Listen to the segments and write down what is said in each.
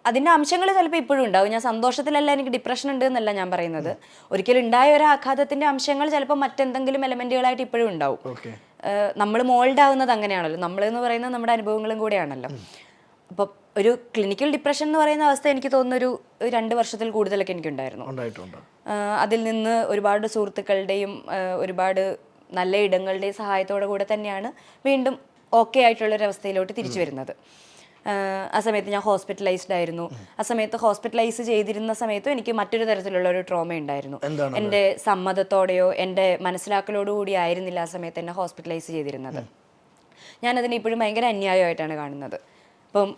അതിൻ്റെ അംശങ്ങൾ ചിലപ്പോൾ ഇപ്പോഴും ഉണ്ടാവും. ഞാൻ സന്തോഷത്തിലല്ല എനിക്ക് ഡിപ്രഷൻ ഉണ്ട് എന്നല്ല ഞാൻ പറയുന്നത്. ഒരിക്കലും ഉണ്ടായ ഒരു ആഘാതത്തിൻ്റെ അംശങ്ങൾ ചിലപ്പോൾ മറ്റെന്തെങ്കിലും എലമെൻറ്റുകളായിട്ട് ഇപ്പോഴും ഉണ്ടാവും. നമ്മൾ മോൾഡ് ആവുന്നത് അങ്ങനെയാണല്ലോ, നമ്മളെന്ന് പറയുന്നത് നമ്മുടെ അനുഭവങ്ങളും കൂടെയാണല്ലോ. അപ്പോൾ ഒരു ക്ലിനിക്കൽ ഡിപ്രഷൻ എന്ന് പറയുന്ന അവസ്ഥ എനിക്ക് തോന്നുന്നു ഒരു 2 വർഷത്തിൽ കൂടുതലൊക്കെ എനിക്കുണ്ടായിരുന്നു. അതിൽ നിന്ന് ഒരുപാട് സുഹൃത്തുക്കളുടെയും ഒരുപാട് നല്ല ഇടങ്ങളുടെയും സഹായത്തോടു കൂടെ തന്നെയാണ് വീണ്ടും ഓക്കെ ആയിട്ടുള്ളൊരവസ്ഥയിലോട്ട് തിരിച്ചു വരുന്നത്. ആ സമയത്ത് ഞാൻ ഹോസ്പിറ്റലൈസ്ഡ് ആയിരുന്നു. ആ സമയത്ത് ഹോസ്പിറ്റലൈസ് ചെയ്തിരുന്ന സമയത്തും എനിക്ക് മറ്റൊരു തരത്തിലുള്ള ഒരു ട്രോമ ഉണ്ടായിരുന്നു. എൻ്റെ സമ്മതത്തോടെയോ എൻ്റെ മനസ്സിലാക്കലോടു കൂടി ആയിരുന്നില്ല ആ സമയത്ത് എന്നെ ഹോസ്പിറ്റലൈസ് ചെയ്തിരുന്നത്. ഞാനതിനെ ഇപ്പോഴും ഭയങ്കര അന്യായമായിട്ടാണ് കാണുന്നത്. അപ്പം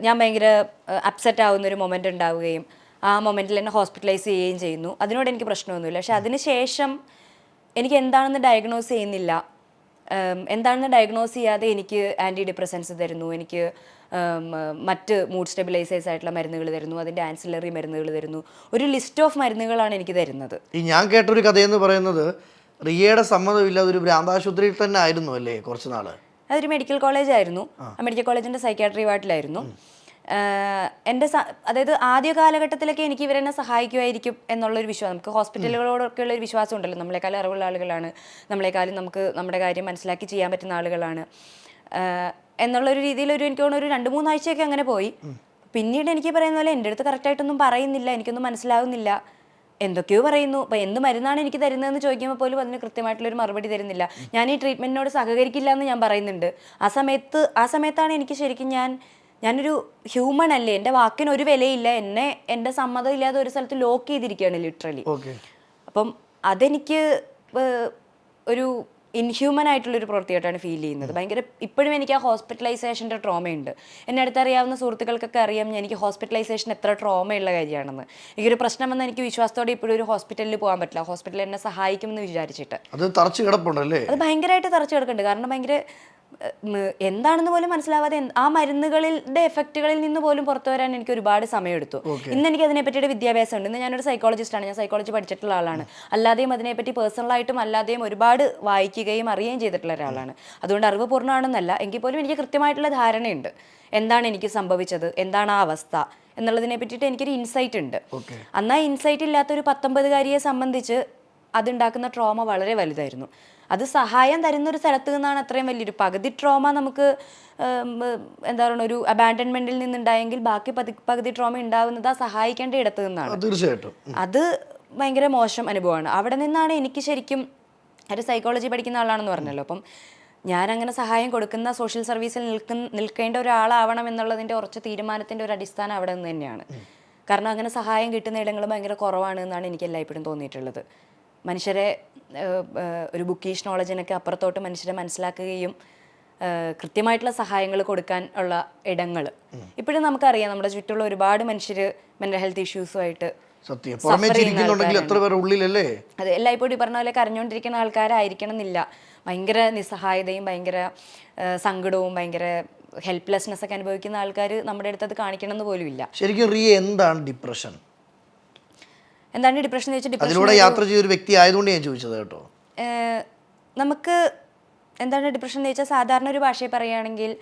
ഞാൻ ഭയങ്കര അപ്സെറ്റ് ആവുന്നൊരു മൊമെൻ്റ് ഉണ്ടാവുകയും ആ മൊമെൻറ്റിൽ എന്നെ ഹോസ്പിറ്റലൈസ് ചെയ്യുകയും ചെയ്യുന്നു. അതിനോട് എനിക്ക് പ്രശ്നമൊന്നുമില്ല. പക്ഷെ അതിന് ശേഷം എനിക്ക് എന്താണെന്ന് ഡയഗ്നോസ് ചെയ്യുന്നില്ല. എന്താണെന്ന് ഡയഗ്നോസ് ചെയ്യാതെ എനിക്ക് ആൻറ്റി ഡിപ്രസൻസ് തരുന്നു, എനിക്ക് മറ്റ് മൂഡ് സ്റ്റെബിലൈസേഴ്സ് ആയിട്ടുള്ള മരുന്നുകൾ തരുന്നു, അതിൻ്റെ ആൻസിലറി മരുന്നുകൾ തരുന്നു. ഒരു ലിസ്റ്റ് ഓഫ് മരുന്നുകളാണ് എനിക്ക് തരുന്നത്. ഈ ഞാൻ കേട്ടൊരു കഥയെന്ന് പറയുന്നത് റിയയുടെ സമ്മതമില്ലാതെ ഒരു ഭ്രാന്താശുപത്രിയിൽ തന്നെ ആയിരുന്നു അല്ലേ കുറച്ച് നാൾ? അതൊരു മെഡിക്കൽ കോളേജ് ആയിരുന്നു. മെഡിക്കൽ കോളേജിൻ്റെ സൈക്യാട്രി വാർഡിലായിരുന്നു. എൻ്റെ അതായത് ആദ്യ കാലഘട്ടത്തിലൊക്കെ എനിക്ക് ഇവരെന്നെ സഹായിക്കുമായിരിക്കും എന്നുള്ളൊരു വിശ്വാസം, നമുക്ക് ഹോസ്പിറ്റലുകളോടൊക്കെ ഉള്ളൊരു വിശ്വാസം ഉണ്ടല്ലോ, നമ്മളെക്കാളും അറിവുള്ള ആളുകളാണ്, നമ്മളെക്കാളും നമുക്ക് നമ്മുടെ കാര്യം മനസ്സിലാക്കി ചെയ്യാൻ പറ്റുന്ന ആളുകളാണ് എന്നുള്ളൊരു രീതിയിൽ എനിക്ക് തോന്നുന്നു ഒരു 2-3 ആഴ്ചയൊക്കെ അങ്ങനെ പോയി. പിന്നീട് എനിക്ക് പറയുന്ന പോലെ എൻ്റെ അടുത്ത് കറക്റ്റായിട്ടൊന്നും പറയുന്നില്ല, എനിക്കൊന്നും മനസ്സിലാവുന്നില്ല, എന്തൊക്കെയോ പറയുന്നു. അപ്പോൾ എന്ത് മരുന്നാണ് എനിക്ക് തരുന്നതെന്ന് ചോദിക്കുമ്പോൾ പോലും അതിന് കൃത്യമായിട്ടുള്ളൊരു മറുപടി തരുന്നില്ല. ഞാൻ ഈ ട്രീറ്റ്മെൻറ്റിനോട് സഹകരിക്കില്ല എന്ന് ഞാൻ പറയുന്നുണ്ട്. ആ സമയത്താണ് എനിക്ക് ശരിക്കും ഞാനൊരു ഹ്യൂമൺ അല്ലേ, എൻ്റെ വാക്കിന് ഒരു വിലയില്ല, എന്നെ എൻ്റെ സമ്മതം ഇല്ലാതെ ഒരു സ്ഥലത്ത് ലോക്ക് ചെയ്തിരിക്കുകയാണ് ലിറ്ററലി. അപ്പം അതെനിക്ക് ഒരു ഇൻഹ്യൂമൻ ആയിട്ടുള്ളൊരു പ്രവൃത്തിയായിട്ടാണ് ഫീൽ ചെയ്യുന്നത്. ഭയങ്കര ഇപ്പോഴും എനിക്ക് ആ ഹോസ്പിറ്റലൈസേഷൻ്റെ ട്രോമയുണ്ട്. എന്നെ അടുത്തറിയാവുന്ന സുഹൃത്തുക്കൾക്കൊക്കെ അറിയാം എനിക്ക് ഹോസ്പിറ്റലൈസേഷൻ എത്ര ട്രോമയുള്ള കാര്യമാണെന്ന്. എനിക്കൊരു പ്രശ്നം വന്നാൽ എനിക്ക് വിശ്വാസത്തോടെ ഇപ്പോഴും ഒരു ഹോസ്പിറ്റലിൽ പോകാൻ പറ്റില്ല, ഹോസ്പിറ്റലിൽ എന്നെ സഹായിക്കുമെന്ന് വിചാരിച്ചിട്ട്. അത് തറച്ചു കിടപ്പുണ്ടല്ലേ? അത് ഭയങ്കരമായിട്ട് തറച്ചു കിടക്കുന്നുണ്ട്. കാരണം ഭയങ്കര എന്താണെന്ന് പോലും മനസ്സിലാവാതെ ആ മരുന്നുകളുടെ എഫക്റ്റുകളിൽ നിന്ന് പോലും പുറത്തു വരാൻ എനിക്ക് ഒരുപാട് സമയമെടുത്തു. ഇന്ന് എനിക്ക് അതിനെ പറ്റിയുടെ വിദ്യാഭ്യാസം ഉണ്ട്. ഇന്ന് ഞാനൊരു സൈക്കോളജിസ്റ്റാണ്, ഞാൻ സൈക്കോളജി പഠിച്ചിട്ടുള്ള ആളാണ്. അല്ലാതെയും അതിനെപ്പറ്റി പേഴ്സണലായിട്ടും അല്ലാതെയും ഒരുപാട് വായിക്കുകയും അറിയുകയും ചെയ്തിട്ടുള്ള ഒരാളാണ്. അതുകൊണ്ട് അറിവ് പൂർണ്ണമാണെന്നല്ല, എങ്കിൽ പോലും എനിക്ക് കൃത്യമായിട്ടുള്ള ധാരണയുണ്ട് എന്താണ് എനിക്ക് സംഭവിച്ചത്, എന്താണ് ആ അവസ്ഥ എന്നുള്ളതിനെ പറ്റിയിട്ട് എനിക്കൊരു ഇൻസൈറ്റ് ഉണ്ട്. അന്ന് ആ ഇൻസൈറ്റ് ഇല്ലാത്തൊരു 19-കാരിയെ സംബന്ധിച്ച് അതുണ്ടാക്കുന്ന ട്രോമ വളരെ വലുതായിരുന്നു. അത് സഹായം തരുന്നൊരു സ്ഥലത്ത് നിന്നാണ് അത്രയും വലിയൊരു പകുതി ട്രോമ നമുക്ക് എന്താ പറയുക ഒരു അബാൻഡൻമെന്റിൽ നിന്നുണ്ടായെങ്കിൽ ബാക്കി പകുതി ട്രോമ ഉണ്ടാവുന്നത് ആ സഹായിക്കേണ്ട ഇടത്ത് നിന്നാണ്. തീർച്ചയായിട്ടും അത് ഭയങ്കര മോശം അനുഭവമാണ്. അവിടെ നിന്നാണ് എനിക്ക് ശരിക്കും ഒരു സൈക്കോളജി പഠിക്കുന്ന ആളാണെന്ന് പറഞ്ഞല്ലോ, അപ്പം ഞാനങ്ങനെ സഹായം കൊടുക്കുന്ന സോഷ്യൽ സർവീസിൽ നിൽക്കേണ്ട ഒരാളാവണം എന്നുള്ളതിൻ്റെ ഉറച്ച തീരുമാനത്തിൻ്റെ ഒരു അടിസ്ഥാനം അവിടെ നിന്ന് തന്നെയാണ്. കാരണം അങ്ങനെ സഹായം കിട്ടുന്ന ഇടങ്ങൾ ഭയങ്കര കുറവാണ് എന്നാണ് എനിക്ക് എല്ലായ്പ്പോഴും തോന്നിയിട്ടുള്ളത്. മനുഷ്യരെ ഒരു ബുക്കീഷ് നോളജിനൊക്കെ അപ്പുറത്തോട്ട് മനുഷ്യരെ മനസ്സിലാക്കുകയും കൃത്യമായിട്ടുള്ള സഹായങ്ങൾ കൊടുക്കാൻ ഉള്ള ഇടങ്ങൾ ഇപ്പോഴും നമുക്കറിയാം. നമ്മുടെ ചുറ്റുള്ള ഒരുപാട് മനുഷ്യർ മെൻ്റൽ ഹെൽത്ത് ഇഷ്യൂസുമായിട്ട് അതെ എല്ലായ്പ്പോഴും ഈ പറഞ്ഞ പോലെ കരഞ്ഞുകൊണ്ടിരിക്കുന്ന ആൾക്കാരായിരിക്കണം എന്നില്ല. ഭയങ്കര നിസ്സഹായതയും ഭയങ്കര സങ്കടവും ഭയങ്കര ഹെൽപ്ലെസ്നെസ് ഒക്കെ അനുഭവിക്കുന്ന ആൾക്കാർ നമ്മുടെ അടുത്ത് അത് കാണിക്കണം എന്ന് പോലും ഇല്ല. ശരിക്കും റിയ എന്താണ് ഡിപ്രഷൻ? എന്താണ് ഡിപ്രഷൻ എന്ന് വെച്ചാൽ അതിലൂടെ യാത്ര ചെയ്തൊരു വ്യക്തി ആയതുകൊണ്ട് ഞാൻ ചോദിച്ചത് കേട്ടോ. നമുക്ക് എന്താണ് ഡിപ്രഷൻ എന്ന് വെച്ചാൽ സാധാരണ ഒരു ഭാഷയിൽ പറയുകയാണെങ്കിൽ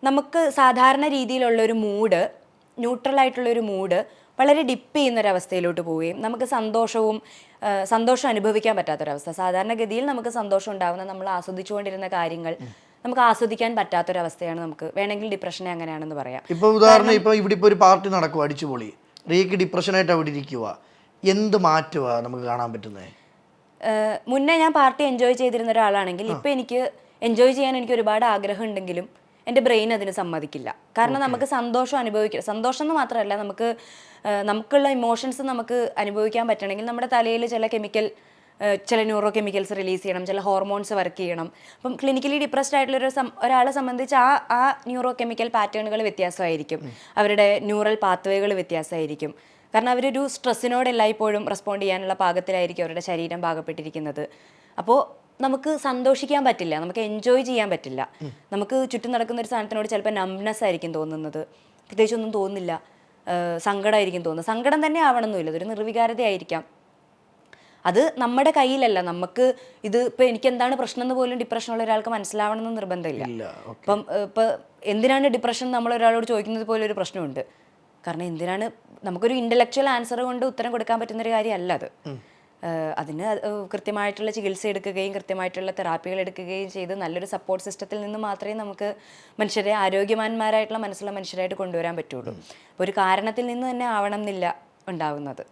നമുക്ക് സാധാരണ രീതിയിലുള്ളൊരു മൂഡ്, ന്യൂട്രലായിട്ടുള്ളൊരു മൂഡ് വളരെ ഡിപ്പ് ചെയ്യുന്നൊരവസ്ഥയിലോട്ട് പോവുകയും നമുക്ക് സന്തോഷം അനുഭവിക്കാൻ പറ്റാത്തൊരവസ്ഥ. സാധാരണഗതിയിൽ നമുക്ക് സന്തോഷം ഉണ്ടാകുന്ന നമ്മൾ ആസ്വദിച്ചുകൊണ്ടിരുന്ന കാര്യങ്ങൾ നമുക്ക് ആസ്വദിക്കാൻ പറ്റാത്തൊരവസ്ഥയാണ് നമുക്ക് വേണമെങ്കിൽ ഡിപ്രഷനെ അങ്ങനെയാണെന്ന് പറയാം. ഇപ്പോൾ ഉദാഹരണം ഇവിടെ ഇപ്പോൾ ഒരു പാർട്ടി നടക്കും, അടിച്ചുപൊളി, റിയക്ക് ഡിപ്രഷനായിട്ട് അവിടെ ഇരിക്കുക, എന്ത് മാറ്റുക നമുക്ക് കാണാൻ പറ്റുന്നത്? മുന്നേ ഞാൻ പാർട്ടി എൻജോയ് ചെയ്തിരുന്ന ഒരാളാണെങ്കിൽ ഇപ്പം എനിക്ക് എൻജോയ് ചെയ്യാൻ എനിക്ക് ഒരുപാട് ആഗ്രഹം ഉണ്ടെങ്കിലും എൻ്റെ ബ്രെയിൻ അതിന് സമ്മതിക്കില്ല. കാരണം നമുക്ക് സന്തോഷം സന്തോഷം എന്ന് മാത്രമല്ല, നമുക്കുള്ള ഇമോഷൻസ് നമുക്ക് അനുഭവിക്കാൻ പറ്റണമെങ്കിൽ നമ്മുടെ തലയിൽ ചില ന്യൂറോ കെമിക്കൽസ് റിലീസ് ചെയ്യണം, ചില ഹോർമോൺസ് വർക്ക് ചെയ്യണം. അപ്പം ക്ലിനിക്കലി ഡിപ്രസ്ഡ് ആയിട്ടുള്ള ഒരാളെ സംബന്ധിച്ച് ആ ന്യൂറോ കെമിക്കൽ പാറ്റേണുകൾ വ്യത്യാസമായിരിക്കും, അവരുടെ ന്യൂറൽ പാത്വേകൾ വ്യത്യാസമായിരിക്കും. കാരണം അവരൊരു സ്ട്രെസ്സിനോട് എല്ലായ്പ്പോഴും റെസ്പോണ്ട് ചെയ്യാനുള്ള പാകത്തിലായിരിക്കും അവരുടെ ശരീരം പാകപ്പെട്ടിരിക്കുന്നത്. അപ്പോൾ നമുക്ക് സന്തോഷിക്കാൻ പറ്റില്ല, നമുക്ക് എൻജോയ് ചെയ്യാൻ പറ്റില്ല. നമുക്ക് ചുറ്റും നടക്കുന്ന ഒരു സാധനത്തിനോട് ചിലപ്പോൾ നംനെസ് ആയിരിക്കും തോന്നുന്നത്, പ്രത്യേകിച്ചൊന്നും തോന്നില്ല, സങ്കടമായിരിക്കും തോന്നുന്നത്. സങ്കടം തന്നെ ആവണമെന്നില്ല, അതൊരു നിർവികാരതയായിരിക്കാം. അത് നമ്മുടെ കയ്യിലല്ല. നമുക്ക് ഇത് ഇപ്പം എനിക്ക് എന്താണ് പ്രശ്നം എന്ന് പോലും ഡിപ്രഷനുള്ള ഒരാൾക്ക് മനസ്സിലാവണമെന്ന് നിർബന്ധമില്ല. ഇപ്പം എന്തിനാണ് ഡിപ്രഷൻ നമ്മൾ ഒരാളോട് ചോദിക്കുന്നത് പോലെ ഒരു പ്രശ്നമുണ്ട്. കാരണം എന്തിനാണ് നമുക്കൊരു ഇൻ്റലക്ച്വൽ ആൻസർ കൊണ്ട് ഉത്തരം കൊടുക്കാൻ പറ്റുന്നൊരു കാര്യമല്ല അത്. അതിന് കൃത്യമായിട്ടുള്ള ചികിത്സ എടുക്കുകയും കൃത്യമായിട്ടുള്ള തെറാപ്പികൾ എടുക്കുകയും ചെയ്ത് നല്ലൊരു സപ്പോർട്ട് സിസ്റ്റത്തിൽ നിന്ന് മാത്രമേ നമുക്ക് മനുഷ്യരെ ആരോഗ്യവാന്മാരായിട്ടുള്ള മനസ്സുള്ള മനുഷ്യരായിട്ട് കൊണ്ടുവരാൻ പറ്റുള്ളൂ. അപ്പോൾ ഒരു കാരണത്തിൽ നിന്ന് തന്നെ ആവണം എന്നില്ല ഉണ്ടാവുന്നത്.